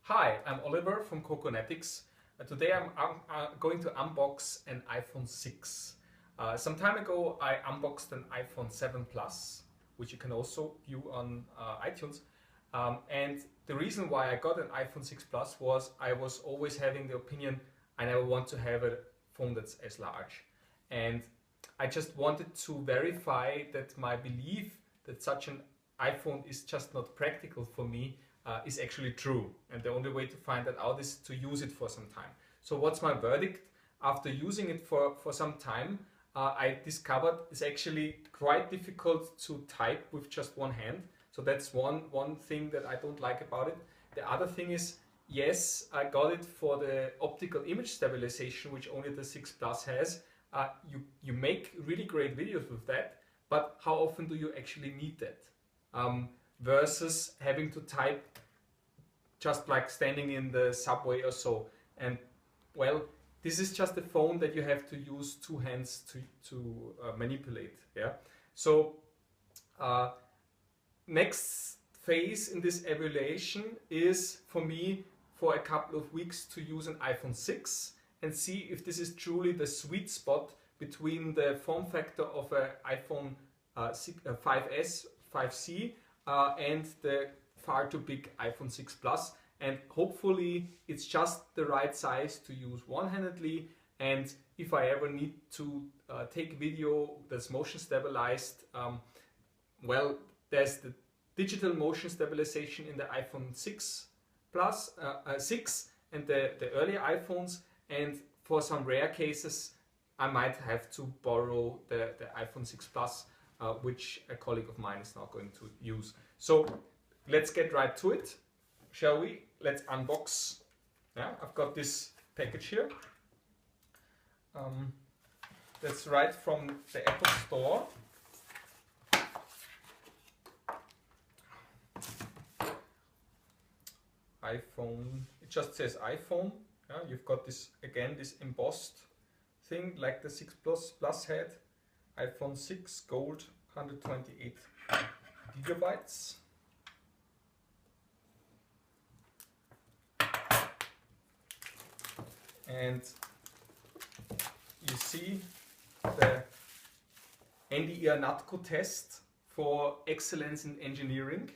Hi, I'm Oliver from Coconetics. Today I'm going to unbox an iPhone 6. Some time ago I unboxed an iPhone 7 Plus, which you can also view on iTunes. And the reason why I got an iPhone 6 Plus was I was always having the opinion I never want to have a phone that's as large. And I just wanted to verify that my belief that such an iPhone is just not practical for me is actually true, and the only way to find that out is to use it for some time. So what's my verdict? After using it for some time, I discovered it's actually quite difficult to type with just one hand. So that's one thing that I don't like about it. The other thing is, yes, I got it for the optical image stabilization, which only the 6 Plus has. You make really great videos with that, but how often do you actually need that? Versus having to type just like standing in the subway or so. And well, this is just a phone that you have to use two hands to manipulate. Yeah. So next phase in this evaluation is for me for a couple of weeks to use an iPhone 6 and see if this is truly the sweet spot between the form factor of an iPhone 5S, 5C and the far too big iPhone 6 Plus, and hopefully it's just the right size to use one-handedly. And if I ever need to take video that's motion stabilized, well, there's the digital motion stabilization in the iPhone 6 Plus, 6 and the earlier iPhones, and for some rare cases I might have to borrow the iPhone 6 Plus, which a colleague of mine is now going to use. So let's get right to it, shall we? Let's unbox. Yeah, I've got this package here. That's right from the Apple Store. iPhone, it just says iPhone. Yeah, you've got this, again, this embossed thing like the 6 Plus had. iPhone 6 gold, 128 gigabytes. And you see the NDR NATCO test for excellence in engineering.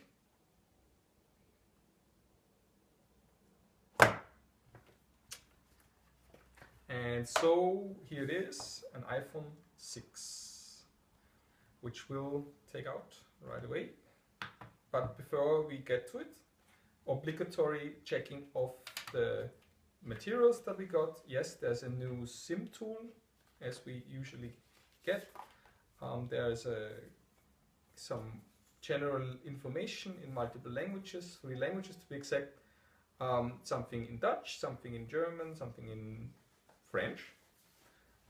And so here it is, an iPhone 6, which we'll take out right away. But before we get to it, obligatory checking of the materials that we got. Yes, there's a new SIM tool, as we usually get. There's some general information in multiple languages, 3 languages to be exact. Something in Dutch, something in German, something in French,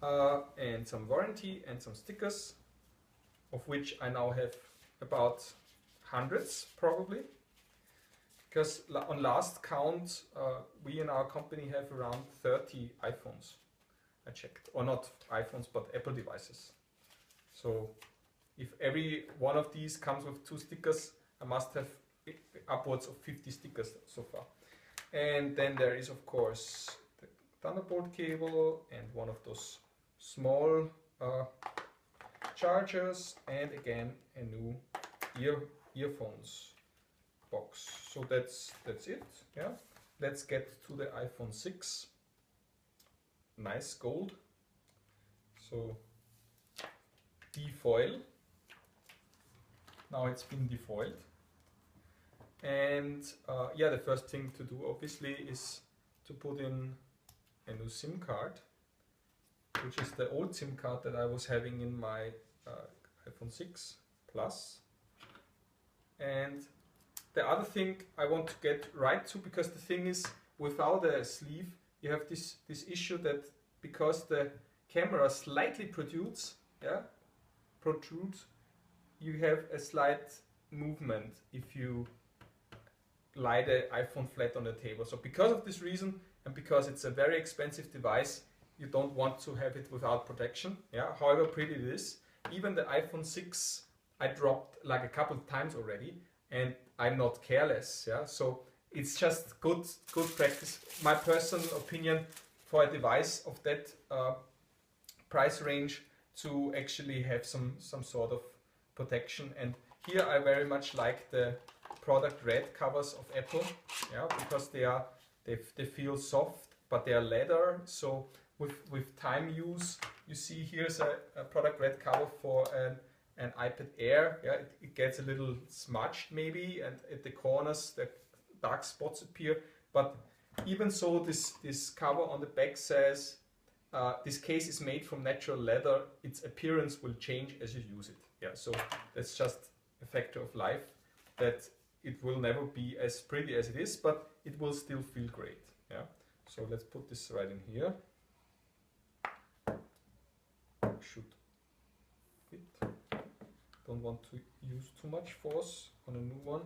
and some warranty and some stickers, of which I now have about hundreds probably. Because on last count, we in our company have around 30 iPhones, I checked. Or not iPhones, but Apple devices. So if every one of these comes with 2 stickers, I must have upwards of 50 stickers so far. And then there is, of course, the Thunderbolt cable and one of those small chargers, and again a new earphones box. So that's it. Yeah, let's get to the iPhone 6. Nice gold. So defoil. Now it's been defoiled. And yeah, the first thing to do obviously is to put in a new SIM card, which is the old SIM card that I was having in my iPhone 6 Plus. And the other thing I want to get right to, because the thing is, without a sleeve, you have this issue that because the camera slightly protrudes, you have a slight movement if you lie the iPhone flat on the table. So because of this reason, and because it's a very expensive device, you don't want to have it without protection. Yeah, however pretty it is. Even the iPhone 6 I dropped like a couple of times already, and I'm not careless. Yeah, so it's just good practice. My personal opinion for a device of that price range to actually have some sort of protection. And here I very much like the product red covers of Apple, yeah, because they feel soft, but they are leather. So with time use, you see here's a product red cover for an iPad Air. Yeah, it gets a little smudged maybe, and at the corners the dark spots appear. But even so, this cover on the back says this case is made from natural leather. Its appearance will change as you use it. Yeah, so that's just a factor of life, that it will never be as pretty as it is, but it will still feel great. Yeah. So let's put this right in here. Should fit. Don't want to use too much force on a new one.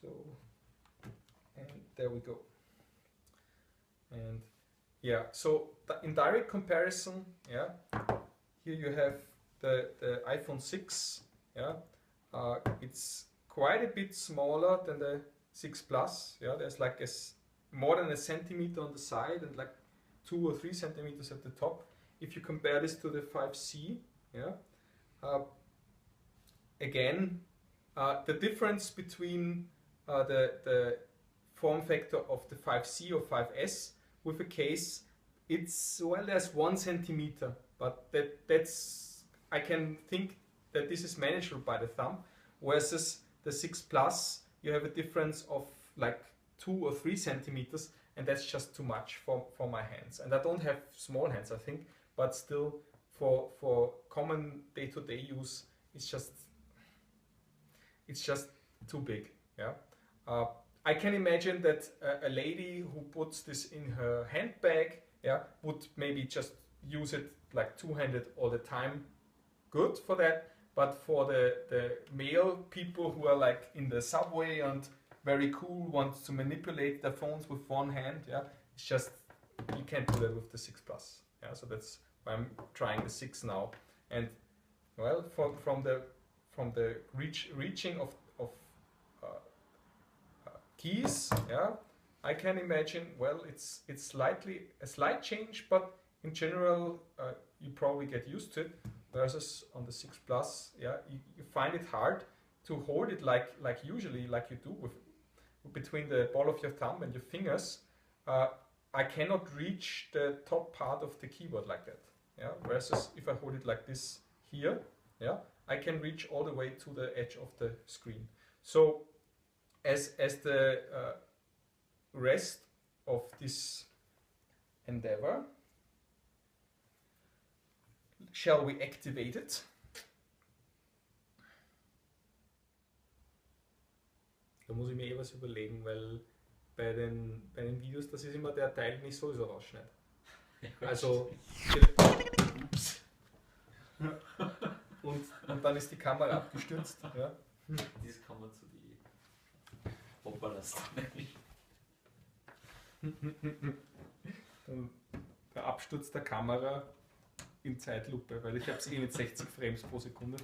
So, and there we go. And yeah, so in direct comparison, yeah, here you have the iPhone 6. Yeah, it's quite a bit smaller than the 6 Plus. Yeah, there's like more than a centimeter on the side and like 2 or 3 centimeters at the top. If you compare this to the 5C, yeah, again, the difference between the form factor of the 5C or 5S with a case, it's, well, there's 1 centimeter, but that's, I can think that this is manageable by the thumb, versus the 6 Plus, you have a difference of like 2 or 3 centimeters, and that's just too much for my hands. And I don't have small hands, I think, but still for common day-to-day use, it's just too big. Yeah. I can imagine that a lady who puts this in her handbag, yeah, would maybe just use it like two-handed all the time. Good for that. But for the male people who are like in the subway and very cool, want to manipulate their phones with one hand, yeah, it's just, you can't do that with the 6 Plus. Yeah, so that's why I'm trying the 6 now. And well, from the reaching of keys, yeah, I can imagine, well, it's slightly a slight change, but in general you probably get used to it. Versus on the 6 Plus, yeah, you find it hard to hold it like usually, like you do with between the ball of your thumb and your fingers. I cannot reach the top part of the keyboard like that. Yeah. Versus if I hold it like this here, yeah, I can reach all the way to the edge of the screen. So as the rest of this endeavor, shall we activate it? Da muss ich mir was überlegen, weil bei den Videos, das ist immer der Teil, den ich sowieso rausschneide. Also, ups. Und dann ist die Kamera abgestürzt. Ja. Das kann man zu die Hoppalas nennen. Der Absturz der Kamera in Zeitlupe, weil ich habe es eh mit 60 Frames pro Sekunde.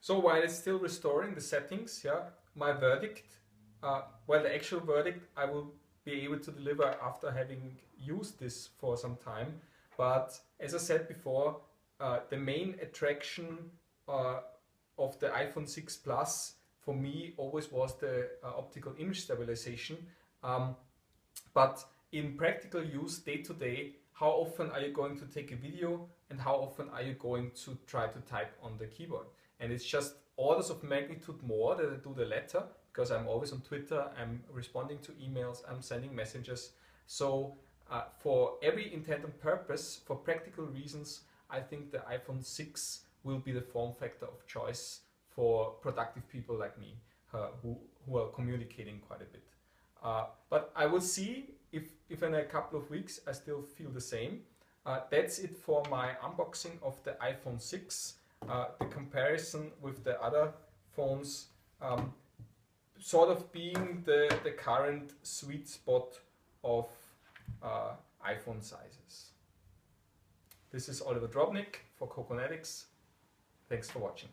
So while it's still restoring the settings, yeah, my verdict, well, the actual verdict I will be able to deliver after having used this for some time. But as I said before, the main attraction of the iPhone 6 Plus for me always was the optical image stabilization. But in practical use, day to day, how often are you going to take a video and how often are you going to try to type on the keyboard? And it's just orders of magnitude more that I do the latter, because I'm always on Twitter, I'm responding to emails, I'm sending messages. So for every intent and purpose, for practical reasons, I think the iPhone 6 will be the form factor of choice for productive people like me, who are communicating quite a bit. But I will see if in a couple of weeks I still feel the same. That's it for my unboxing of the iPhone 6. The comparison with the other phones sort of being the current sweet spot of iPhone sizes. This is Oliver Drobnik for Coconetics. Thanks for watching.